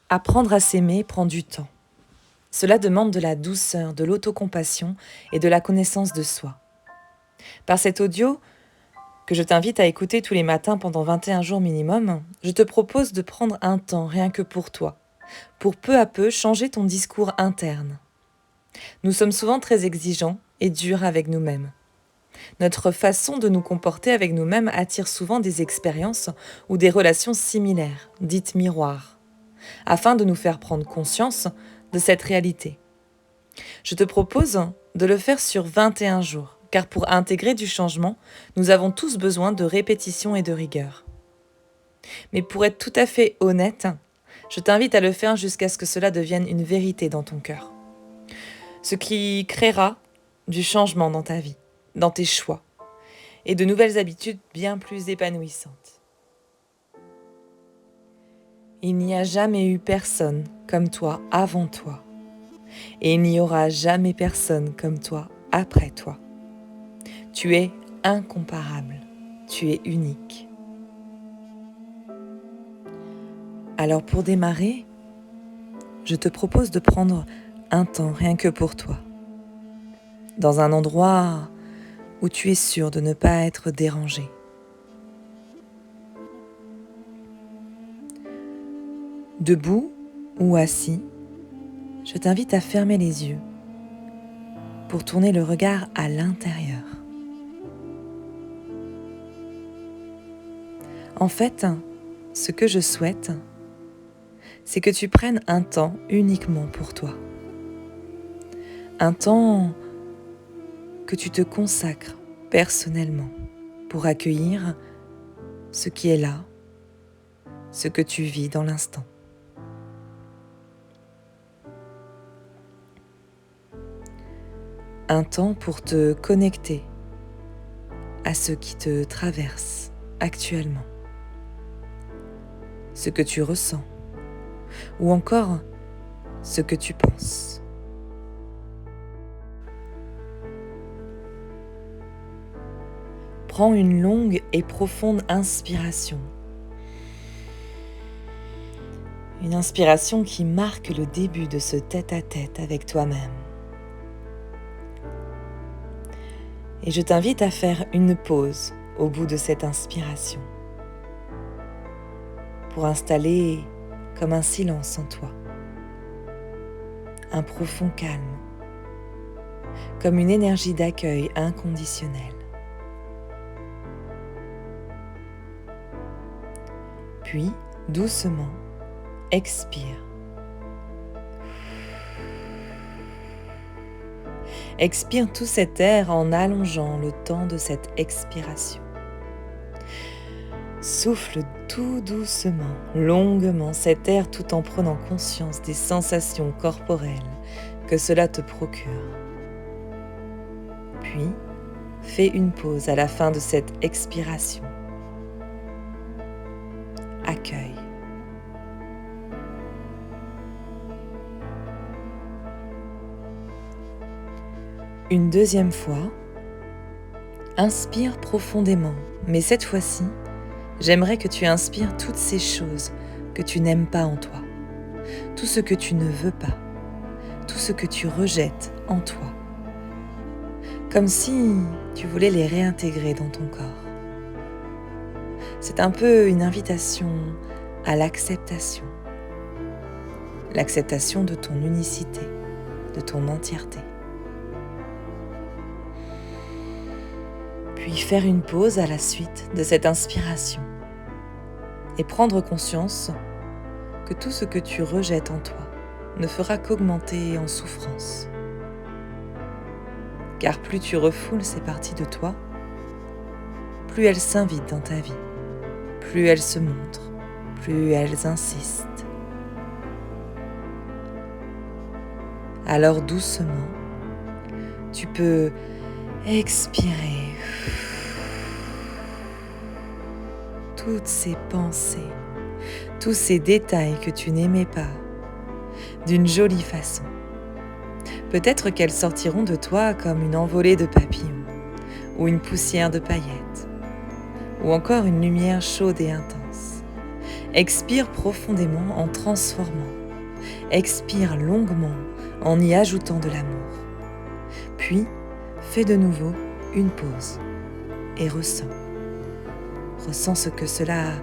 Apprendre à s'aimer prend du temps. Cela demande de la douceur, de l'autocompassion et de la connaissance de soi. Par cet audio, que je t'invite à écouter tous les matins pendant 21 jours minimum, je te propose de prendre un temps rien que pour toi, pour peu à peu changer ton discours interne. Nous sommes souvent très exigeants et durs avec nous-mêmes. Notre façon de nous comporter avec nous-mêmes attire souvent des expériences ou des relations similaires, dites miroirs, afin de nous faire prendre conscience de cette réalité. Je te propose de le faire sur 21 jours, car pour intégrer du changement, nous avons tous besoin de répétition et de rigueur. Mais pour être tout à fait honnête, je t'invite à le faire jusqu'à ce que cela devienne une vérité dans ton cœur. Ce qui créera du changement dans ta vie, dans tes choix, et de nouvelles habitudes bien plus épanouissantes. Il n'y a jamais eu personne comme toi avant toi. Et il n'y aura jamais personne comme toi après toi. Tu es incomparable, tu es unique. Alors pour démarrer, je te propose de prendre un temps rien que pour toi, dans un endroit où tu es sûr de ne pas être dérangé. Debout ou assis, je t'invite à fermer les yeux pour tourner le regard à l'intérieur. En fait, ce que je souhaite, c'est que tu prennes un temps uniquement pour toi. Un temps que tu te consacres personnellement pour accueillir ce qui est là, ce que tu vis dans l'instant. Un temps pour te connecter à ce qui te traverse actuellement, ce que tu ressens, ou encore ce que tu penses. Prends une longue et profonde inspiration. Une inspiration qui marque le début de ce tête-à-tête avec toi-même. Et je t'invite à faire une pause au bout de cette inspiration pour installer comme un silence en toi, un profond calme, comme une énergie d'accueil inconditionnelle. Puis, doucement, expire. Expire tout cet air en allongeant le temps de cette expiration. Souffle tout doucement, longuement cet air tout en prenant conscience des sensations corporelles que cela te procure. Puis, fais une pause à la fin de cette expiration. Accueille. Une deuxième fois, inspire profondément, mais cette fois-ci, j'aimerais que tu inspires toutes ces choses que tu n'aimes pas en toi, tout ce que tu ne veux pas, tout ce que tu rejettes en toi, comme si tu voulais les réintégrer dans ton corps. C'est un peu une invitation à l'acceptation, l'acceptation de ton unicité, de ton entièreté. Puis faire une pause à la suite de cette inspiration et prendre conscience que tout ce que tu rejettes en toi ne fera qu'augmenter en souffrance. Car plus tu refoules ces parties de toi, plus elles s'invitent dans ta vie, plus elles se montrent, plus elles insistent. Alors doucement, tu peux expirer toutes ces pensées, tous ces détails que tu n'aimais pas, d'une jolie façon. Peut-être qu'elles sortiront de toi comme une envolée de papillons, ou une poussière de paillettes, ou encore une lumière chaude et intense. Expire profondément en transformant. Expire longuement en y ajoutant de l'amour. Puis, fais de nouveau une pause et ressens. Ressens ce que cela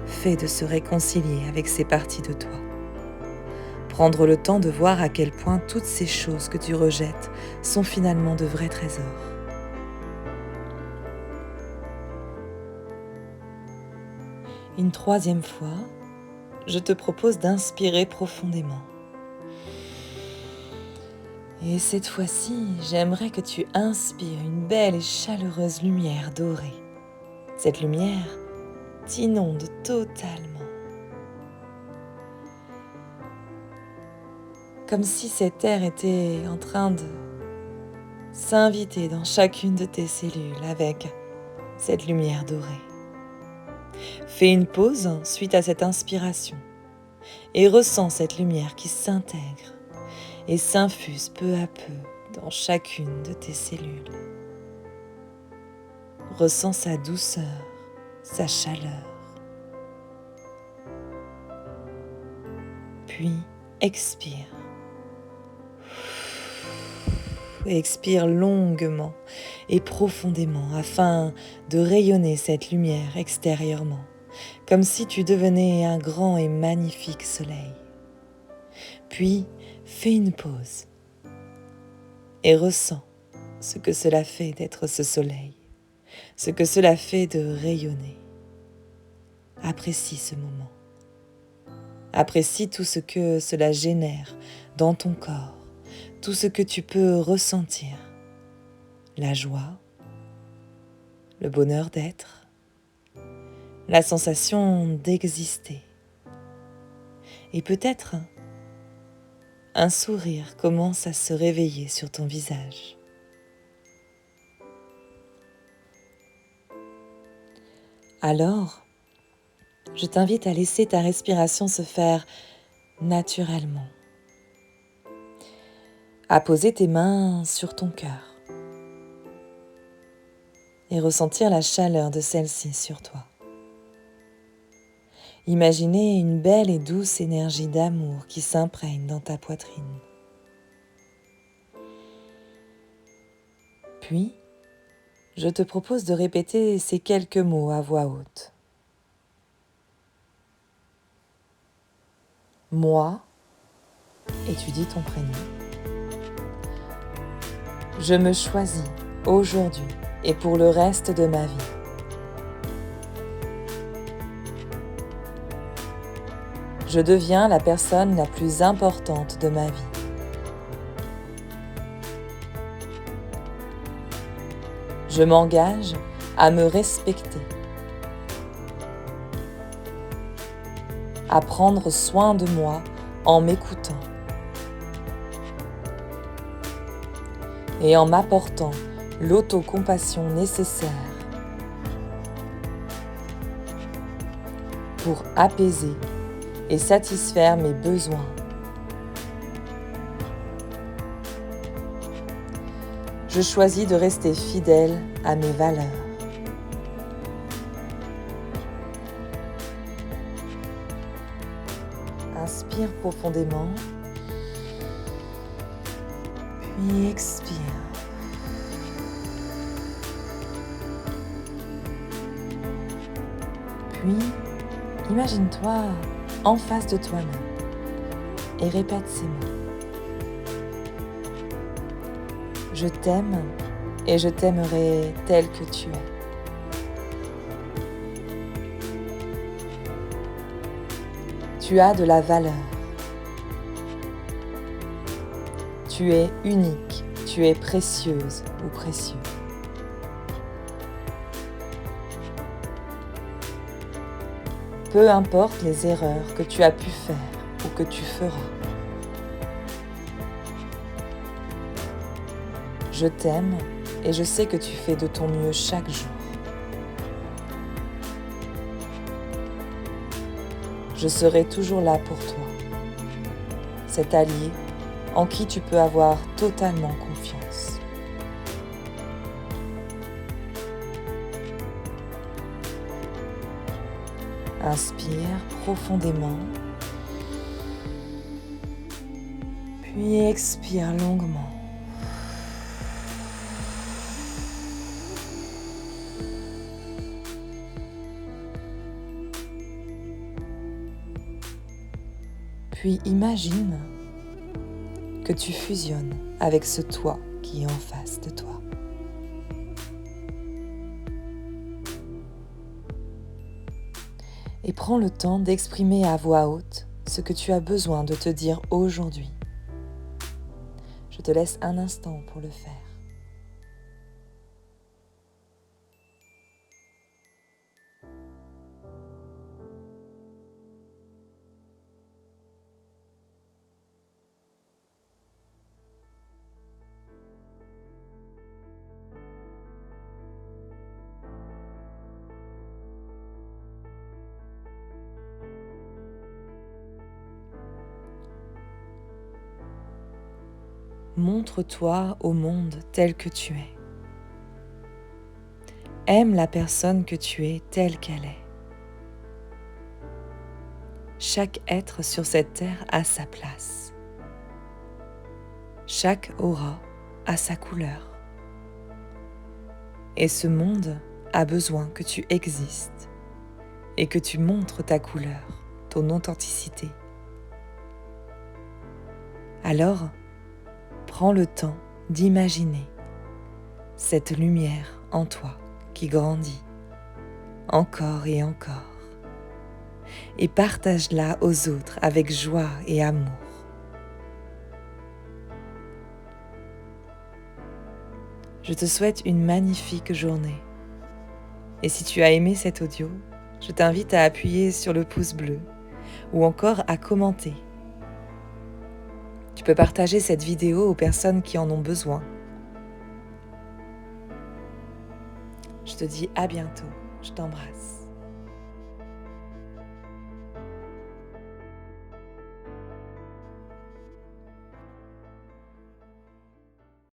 fait de se réconcilier avec ces parties de toi. Prendre le temps de voir à quel point toutes ces choses que tu rejettes sont finalement de vrais trésors. Une troisième fois, je te propose d'inspirer profondément. Et cette fois-ci, j'aimerais que tu inspires une belle et chaleureuse lumière dorée. Cette lumière t'inonde totalement. Comme si cet air était en train de s'inviter dans chacune de tes cellules avec cette lumière dorée. Fais une pause suite à cette inspiration et ressens cette lumière qui s'intègre et s'infuse peu à peu dans chacune de tes cellules. Ressens sa douceur, sa chaleur. Puis expire. Expire longuement et profondément afin de rayonner cette lumière extérieurement, comme si tu devenais un grand et magnifique soleil. Puis, fais une pause et ressens ce que cela fait d'être ce soleil, ce que cela fait de rayonner. Apprécie ce moment. Apprécie tout ce que cela génère dans ton corps, tout ce que tu peux ressentir, la joie, le bonheur d'être, la sensation d'exister. Et peut-être un sourire commence à se réveiller sur ton visage. Alors, je t'invite à laisser ta respiration se faire naturellement, à poser tes mains sur ton cœur et ressentir la chaleur de celle-ci sur toi. Imaginez une belle et douce énergie d'amour qui s'imprègne dans ta poitrine. Puis, je te propose de répéter ces quelques mots à voix haute. Moi, et tu dis ton prénom. Je me choisis aujourd'hui et pour le reste de ma vie. Je deviens la personne la plus importante de ma vie. Je m'engage à me respecter, à prendre soin de moi en m'écoutant et en m'apportant l'autocompassion nécessaire pour apaiser et satisfaire mes besoins. Je choisis de rester fidèle à mes valeurs. Inspire profondément, puis expire. Puis, imagine-toi en face de toi-même et répète ces mots. Je t'aime et je t'aimerai tel que tu es. Tu as de la valeur. Tu es unique, tu es précieuse ou précieux. Peu importe les erreurs que tu as pu faire ou que tu feras. Je t'aime et je sais que tu fais de ton mieux chaque jour. Je serai toujours là pour toi, cet allié en qui tu peux avoir totalement confiance. Inspire profondément, puis expire longuement. Puis imagine que tu fusionnes avec ce toi qui est en face de toi. Et prends le temps d'exprimer à voix haute ce que tu as besoin de te dire aujourd'hui. Je te laisse un instant pour le faire. Montre-toi au monde tel que tu es. Aime la personne que tu es telle qu'elle est. Chaque être sur cette terre a sa place. Chaque aura a sa couleur. Et ce monde a besoin que tu existes et que tu montres ta couleur, ton authenticité. Alors, prends le temps d'imaginer cette lumière en toi qui grandit encore et encore et partage-la aux autres avec joie et amour. Je te souhaite une magnifique journée. Et si tu as aimé cet audio, je t'invite à appuyer sur le pouce bleu ou encore à commenter. Tu peux partager cette vidéo aux personnes qui en ont besoin. Je te dis à bientôt, je t'embrasse.